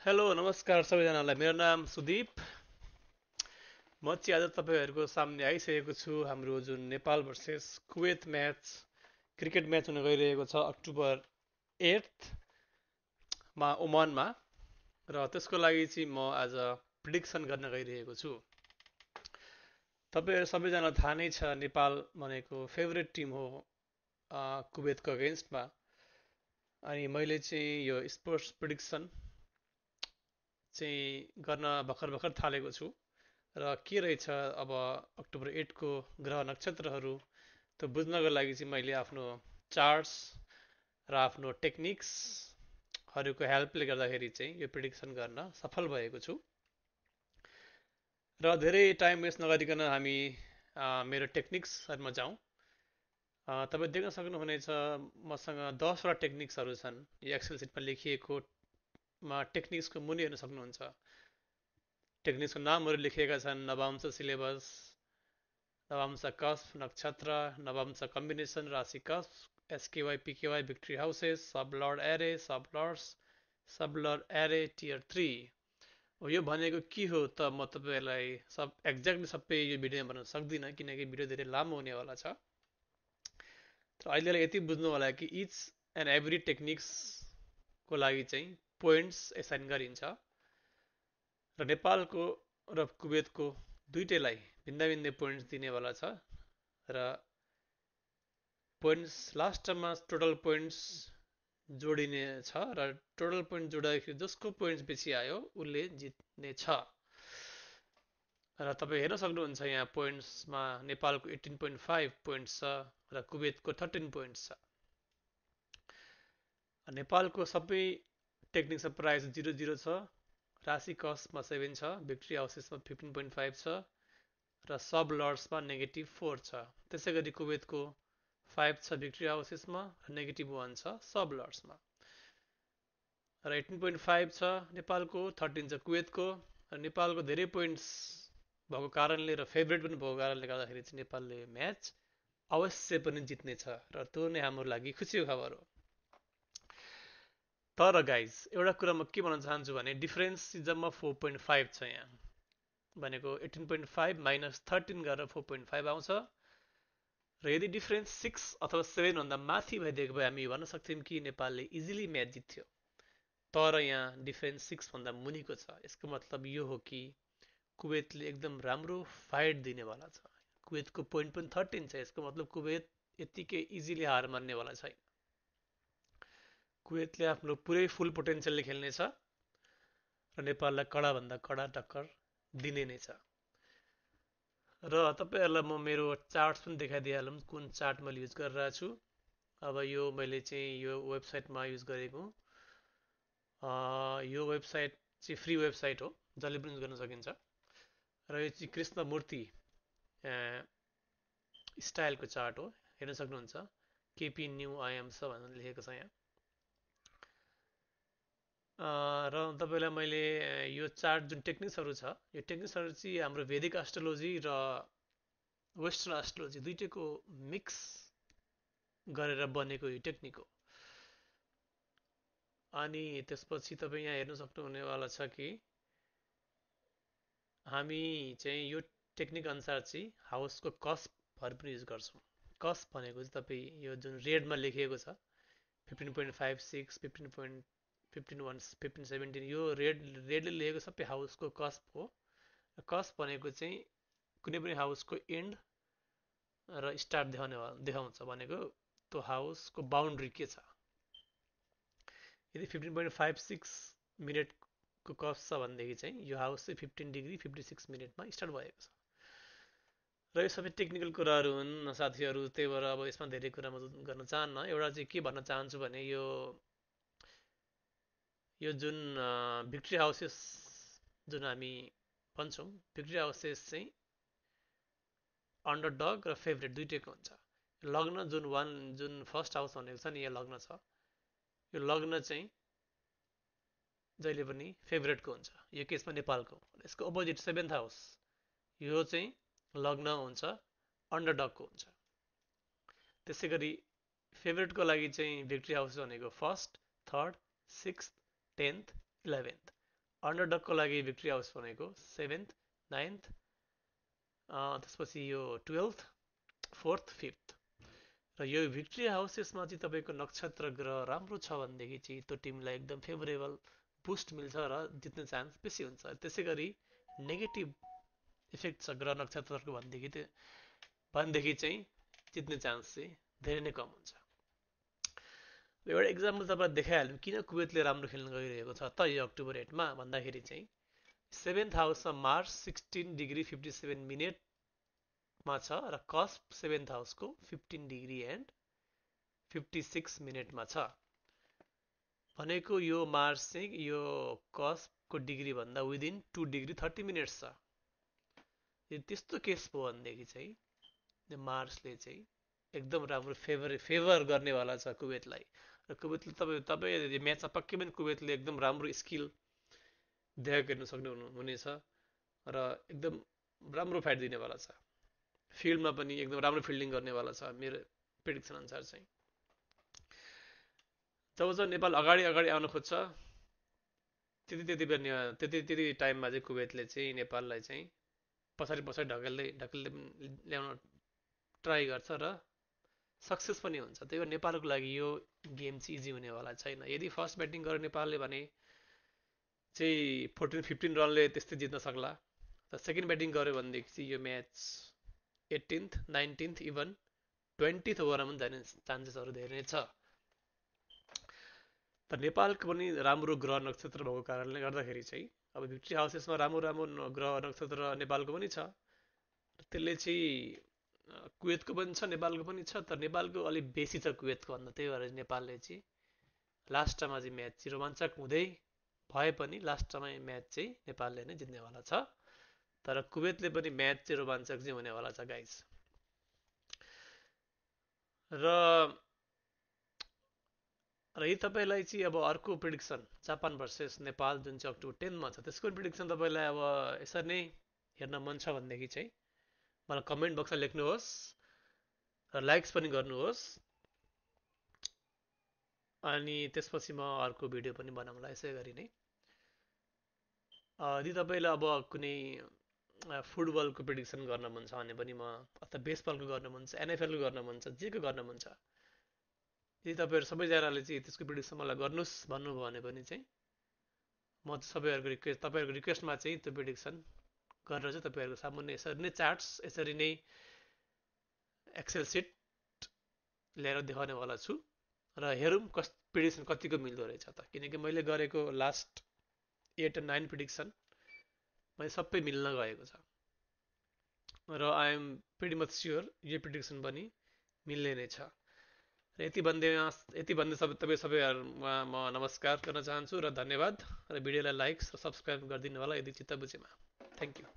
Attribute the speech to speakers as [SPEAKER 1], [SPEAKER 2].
[SPEAKER 1] Hello नमस्कार सबैजनालाई। मेरो नाम सुदीप। म चाहिँ आज तपाईँहरूको सामने आइसकेको छु। हाम्रो जुन Nepal versus Kuwait match, cricket match हुन गइरहेको छ अक्टोबर 8 मा ओमानमा। र त्यसको लागि चाहिँ म आज प्रिडिक्सन गर्न गइरहेको छु। तपाईँहरू सबैजना थाहा नै छ, नेपाल भनेको फेभरेट टिम हो कुवेतको अगेन्स्टमा। अनि मैले चाहिँ यो स्पोर्ट्स प्रिडिक्सन चाहिँ गर्न भर्खर भर्खर थालेको छु। र के रहेछ अब अक्टोबर 8 को ग्रह नक्षत्रहरू त्यो बुझ्नको लागि चाहिँ मैले आफ्नो चार्ट्स र आफ्नो टेक्निक्सहरूको हेल्पले गर्दाखेरि चाहिँ यो प्रिडिक्सन गर्न सफल भएको छु। र धेरै टाइम वेस्ट नगरिकन हामी मेरो टेक्निक्सहरूमा जाउँ। तपाईँ देख्न सक्नुहुनेछ मसँग 10वटा टेक्निक्सहरू छन्। यो एक्सेल सिटमा लेखिएको टेक्निक्सको मुनि हेर्न सक्नुहुन्छ। टेक्निक्सको नामहरू लेखिएका छन्: नवांश सिलेबस, नवांश कस्प नक्षत्र, नवांश कम्बिनेसन राशि कस्प, एसकेवाई पिकेवाई भिक्ट्री हाउसेस, सब लर्ड एरे, सब लर्ड्स, सब लर्ड एरे टियर 3 हो। यो भनेको के हो त म तपाईँहरूलाई एक्ज्याक्टली सबै यो भिडियोमा भन्न सक्दिनँ, किनकि भिडियो धेरै लामो हुनेवाला छ। तर अहिलेलाई यति बुझ्नु होला कि इच एन्ड एभ्री टेक्निक्सको लागि चाहिँ पोइन्ट्स एसाइन गरिन्छ। र नेपालको र कुवेतको दुइटैलाई भिन्न भिन्न पोइन्ट्स दिनेवाला छ। र पोइन्ट्स लास्टमा टोटल पोइन्ट्स जोडिने छ। र टोटल पोइन्ट जोड्दाखेरि जसको पोइन्ट्स बेसी आयो उसले जित्ने छ। र तपाईँ हेर्न सक्नुहुन्छ यहाँ पोइन्ट्समा नेपालको 18.5 पोइन्ट्स छ र कुवेतको 13 पोइन्ट्स छ। नेपालको सबै टेक्निक्समा प्राइस 0-0 छ। राशि कस्टमा 7 छ, भिक्ट्री हाउसेसमा 15.5 छ र सब लर्ड्समा -4 छ। त्यसै गरी कुवेतको 5 छ भिक्ट्री हाउसेसमा र -1 छ सब लर्ड्समा। र 18.5 छ नेपालको, 13 छ कुवेतको। र नेपालको धेरै पोइन्ट्स भएको कारणले र फेभरेट पनि भएको कारणले गर्दाखेरि चाहिँ नेपालले म्याच अवश्य पनि जित्नेछ र त्यो नै हाम्रो लागि खुसीको खबर हो। तर गाइज एउटा कुरा म के भन्न चाहन्छु भने डिफरेन्स जम्मा 4.5 छ। यहाँ भनेको 18.5 - 13 गरेर 4.5 आउँछ। र यदि डिफरेन्स 6 अथवा 7 भन्दा माथि भइदिएको भए हामी भन्न सक्थ्यौँ कि नेपालले इजिली म्याच जित्थ्यो। तर यहाँ डिफरेन्स 6 भन्दा मुनिको छ। यसको मतलब यो हो कि कुवेतले एकदम राम्रो फाइट दिनेवाला छ। कुवेतको पोइन्ट पनि 13 छ। यसको मतलब कुवेत यत्तिकै इजिली हार मान्नेवाला छैन। कुवेतले आफ्नो पुरै फुल पोटेन्सियलले खेल्नेछ र नेपाललाई कडाभन्दा कडा टक्कर दिने नै छ। र तपाईँहरूलाई म मेरो चार्ट्स पनि देखाइदिइहालौँ, कुन चार्ट मैले युज गरिरहेको छु। अब यो मैले चाहिँ यो वेबसाइटमा युज गरेको। यो वेबसाइट चाहिँ फ्री वेबसाइट हो, जसले पनि युज गर्न सकिन्छ। र यो चाहिँ कृष्णमूर्ति स्टाइलको चार्ट हो, हेर्न सक्नुहुन्छ। केपी न्यू आइएम छ भनेर लेखेको छ यहाँ। र तपाईँलाई मैले यो चार्ट जुन टेक्निक्सहरू छ, यो टेक्निक्सहरू चाहिँ हाम्रो वैदिक एस्ट्रोलोजी र वेस्टर्न एस्ट्रोलोजी दुइटैको मिक्स गरेर बनेको यो टेक्निक हो। अनि त्यसपछि तपाईँ यहाँ हेर्न सक्नुहुनेवाला छ कि हामी चाहिँ यो टेक्निक अनुसार चाहिँ हाउसको कस्पहरू पनि युज गर्छौँ। कस्प भनेको चाहिँ तपाईँ यो जुन रेडमा लेखिएको छ 15.56, 15.15 15-17 यो रेडले लेखेको सबै हाउसको कस्प हो। कस्प भनेको चाहिँ कुनै पनि हाउसको एन्ड र स्टार्ट देखाउँछ, भनेको त्यो हाउसको बााउन्ड्री के छ। यदि 15.56 मिनटको कस्प छ भनेदेखि चाहिँ यो हाउस चाहिँ 15 डिग्री 56 मिनटमा स्टार्ट भएको छ। र यो सबै टेक्निकल कुराहरू हुन् साथीहरू, त्यही भएर अब यसमा धेरै कुरा म गर्न चाहन्न। एउटा चाहिँ के भन्न चाहन्छु भने यो जुन भिक्ट्री हाउसेस जुन हामी भन्छौँ, भिक्ट्री हाउसेस चाहिँ अन्डरडग र फेभरेट दुइटैको हुन्छ। लग्न जुन फर्स्ट हाउस भनेको छ नि, यहाँ लग्न छ, यो लग्न चाहिँ जहिले पनि फेभरेटको हुन्छ। यो केसमा नेपालको। यसको अपोजिट 7th हाउस, यो चाहिँ लग्न हुन्छ अन्डरडगको हुन्छ। त्यसै गरी फेभरेटको लागि चाहिँ भिक्ट्री हाउस भनेको first, third, 6th, 10th, 11th अन्डरडगको लागि भिक्ट्री हाउस भनेको 7th 9th, त्यसपछि यो 12th 4th 5th। र यो भिक्ट्री हाउसेसमा चाहिँ तपाईँको नक्षत्र ग्रह राम्रो छ भनेदेखि चाहिँ त्यो टिमलाई एकदम फेभरेबल बुस्ट मिल्छ र जित्ने चान्स बेसी हुन्छ। त्यसै गरी नेगेटिभ इफेक्ट छ ग्रह नक्षत्रको भनेदेखि चाहिँ जित्ने चान्स चाहिँ धेरै नै कम हुन्छ। एउटा इक्जाम्पल तपाईँलाई देखाइहाल्नु किन कुवेतले राम्रो खेल्न गइरहेको छ त यो अक्टोबर 8मा भन्दाखेरि चाहिँ 7th हाउसमा मार्स 16 डिग्री 57 मिनटमा छ र कस्प 7th हाउसको 15 डिग्री एन्ड 56 मिनटमा छ। भनेको यो मार्स चाहिँ यो कस्पको डिग्री भन्दा विदिन 2 डिग्री 30 मिनट्स छ। यदि त्यस्तो केस भयो भनेदेखि चाहिँ मार्सले चाहिँ एकदम राम्रो फेभर गर्नेवाला छ कुवेतलाई। र कुवेतले तपाईँ म्याचमा पक्कै पनि कुवेतले एकदम राम्रो स्किल देखाएको हेर्न सक्नुहुनेछ र एकदम राम्रो फाइट दिनेवाला छ। फिल्डमा पनि एकदम राम्रो फिल्डिङ गर्नेवाला छ मेरो प्रेडिक्सन अनुसार चाहिँ। जब जब नेपाल अगाडि अगाडि आउन खोज्छ त्यति टाइममा चाहिँ कुवेतले चाहिँ नेपाललाई चाहिँ पछाडि पछाडि ढकेल्दै ल्याउन ट्राई गर्छ र सक्सेस पनि हुन्छ। त्यही भएर नेपालको लागि यो गेम चाहिँ इजी हुनेवाला छैन। यदि फर्स्ट ब्याटिङ गर्यो नेपालले भने चाहिँ 14-15 रनले त्यस्तै जित्न सक्ला। र सेकेन्ड ब्याटिङ गर्यो भनेदेखि चाहिँ यो match 18th 19th even 20th ओभरमा पनि जाने चान्सेसहरू धेरै नै छ। तर नेपालको पनि राम्रो ग्रह नक्षत्र भएको कारणले गर्दाखेरि चाहिँ अब भिक्ट्री हाउसेसमा राम्रो राम्रो ग्रह नक्षत्र नेपालको पनि छ। त्यसले चाहिँ कुवेतको पनि छ नेपालको पनि छ, तर नेपालको अलिक बेसी छ कुवेतको भन्दा। त्यही भएर नेपालले चाहिँ लास्टमा चाहिँ म्याच चाहिँ रोमाञ्चक हुँदै भए पनि लास्टमा म्याच चाहिँ नेपालले नै जित्नेवाला छ। तर कुवेतले पनि म्याच चाहिँ रोमाञ्चक चाहिँ हुनेवाला छ गाइस। र यही तपाईँलाई चाहिँ अब अर्को प्रिडिक्सन जापान भर्सेस नेपाल जुन चाहिँ अक्टोबर 10मा छ त्यसको प्रिडिक्सन तपाईँलाई अब यसरी नै हेर्न मन छ भनेदेखि चाहिँ मलाई कमेन्ट बक्समा लेख्नुहोस् र लाइक्स पनि गर्नुहोस्। अनि त्यसपछि म अर्को भिडियो पनि बनाउँला यसै गरी नै। यदि तपाईँलाई अब कुनै फुटबलको प्रिडिक्सन गर्न मन छ भने पनि म, अथवा बेसबलको गर्न मन छ, एनएफएलको गर्न मन छ, जेको गर्न मन छ, यदि तपाईँहरू सबैजनाले चाहिँ त्यसको प्रिडिक्सन मलाई गर्नुहोस् भन्नुभयो भने पनि चाहिँ म तपाईँहरूको रिक्वेस्टमा चाहिँ त्यो प्रिडिक्सन गरेर चाहिँ तपाईँहरूको सामुन्ने यसरी नै चार्ट्स यसरी नै एक्सेल सिट ल्याएर देखाउनेवाला छु र हेरौँ प्रिडिक्सन कतिको मिल्दो रहेछ त। किनकि मैले गरेको लास्ट 8 र 9 प्रिडिक्सन मैले सबै मिल्न गएको छ र I am pretty much sure यो प्रिडिक्सन पनि मिल्ने नै छ। र यति भन्दै तपाईँ सबैहरूमा म नमस्कार गर्न चाहन्छु र धन्यवाद। र भिडियोलाई लाइक र सब्सक्राइब गरिदिनु होला यदि चित्त बुझेमा। Thank you.